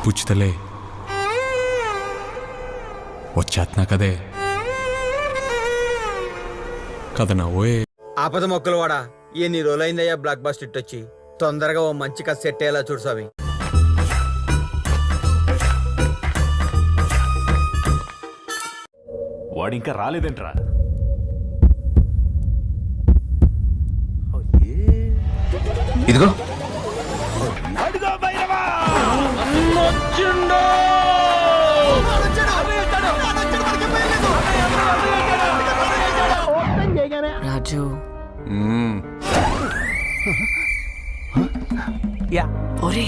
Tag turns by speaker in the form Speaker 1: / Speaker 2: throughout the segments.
Speaker 1: పుచ్చుతలే వచ్చేస్తున్నా కదే కథ నవ్వే.
Speaker 2: ఆపద మొక్కలు వాడా ఎన్ని రోజులైందయ్యా బ్లాక్ బస్టర్ హిట్ వచ్చి. తొందరగా ఓ మంచి కథ సెట్ అయ్యేలా చూడు స్వామి.
Speaker 3: వాడింకా రాలేదేంట్రా?
Speaker 4: ఇదిగో
Speaker 5: రాజు ఒరే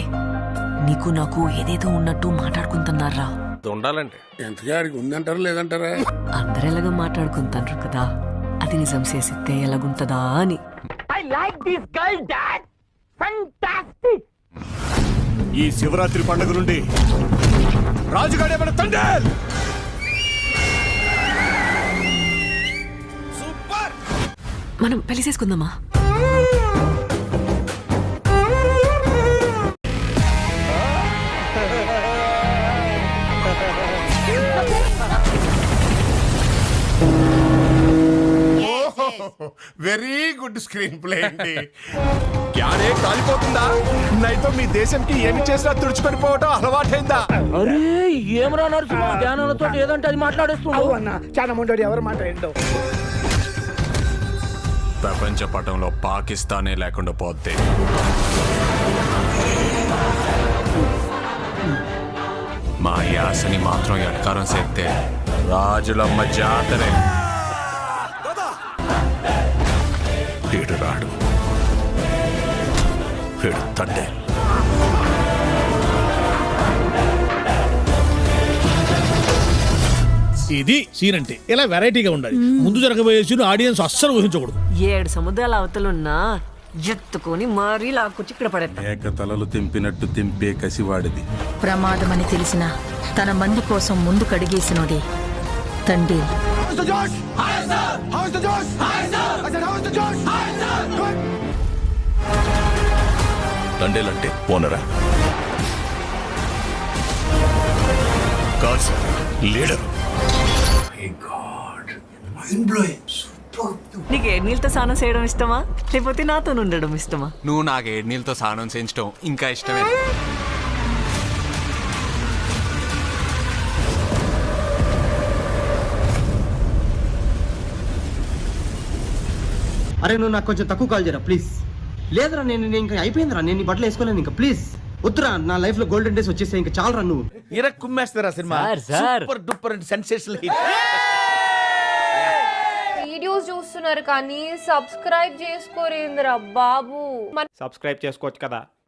Speaker 5: నీకు నాకు ఏదేదో ఉన్నట్టు మాట్లాడుకుంటున్నారా?
Speaker 6: ఉండాలంటే
Speaker 7: ఎంతగా అడిగి ఉందంటారా లేదంటారా?
Speaker 5: అందరు ఎలాగో మాట్లాడుకుంటారు కదా, అది నిజం చేసితే ఎలాగుంటదా అని.
Speaker 3: ఈ శివరాత్రి పండుగ నుండి రాజుగాడే మన తండ్రి.
Speaker 5: మనం పెళ్లి చేసుకుందామా?
Speaker 7: వెరీ గుడ్ స్క్రీన్ ప్లే అండి.
Speaker 3: యాడే కాలిపోతుందా? నైతో మీ దేశంకి ఏమి చేసినా తుడుచుకొని పోవటం అలవాటైందా?
Speaker 8: అరే ఏమరా నరసింహ జ్ఞానాలతో ఏదంటే అది మాట్లాడేస్తున్నావు
Speaker 9: అన్న చాలా ముందు ఎవరు మాట్లాడిండో.
Speaker 1: ప్రపంచ పటంలో పాకిస్తానే లేకుండా పోతే మా యాసని మాత్రం ఎట్కారం చేస్తే రాజులమ్మ జాతరే. వీడు రాడు, వీడు తండ్రి.
Speaker 9: ఇది సీన్ అంటే ఇలా వెరైటీగా ఉండాలి. ముందు జరగబోయే సీన్ ఆడియన్స్ అస్సలు ఊహించకూడదు.
Speaker 5: 7 సముద్రాల అవతలున్నా ఎత్తుకొని మరీ లాక్కొచ్చి ఇక్కడ పడేస్తా.
Speaker 7: ఏక తలలు తెంపినట్టు తెంపే కసివాడిది.
Speaker 10: ప్రమాదమని తెలిసిన తన మంది కోసం ముందు కడిగేసినోడే తండ్రి.
Speaker 3: తండేలంటే ఓనరా కాదు సార్, లీడరు.
Speaker 5: నీకు ఏ నీళ్ళతో స్నానం చేయడం ఇష్టమా, లేకపోతే నాతో ఉండడం ఇష్టమా?
Speaker 1: నువ్వు నాకు 7 నీళ్ళతో స్నానం చేయించడం ఇంకా ఇష్టమే.
Speaker 2: అరే నువ్వు నాకు కొంచెం తక్కువ కాల్ చేయరా ప్లీజ్. లేదురా నేను ఇంకా అయిపోయిందిరా, నేను ఈ బట్టలు వేసుకోలేను ఇంకా ప్లీజ్ వద్దురా. నా లైఫ్ లో గోల్డెన్ డేస్ వచ్చేసాయి, ఇంకా చాలరా. నువ్వు
Speaker 8: ఇరక్ కుమ్మేస్తారా సినిమా? Super duper sensational hit.
Speaker 11: Videos చూస్తున్నారు కానీ సబ్స్క్రైబ్ చేసుకోరేంద్రా బాబు.
Speaker 6: సబ్స్క్రైబ్ చేసుకోవచ్చు కదా.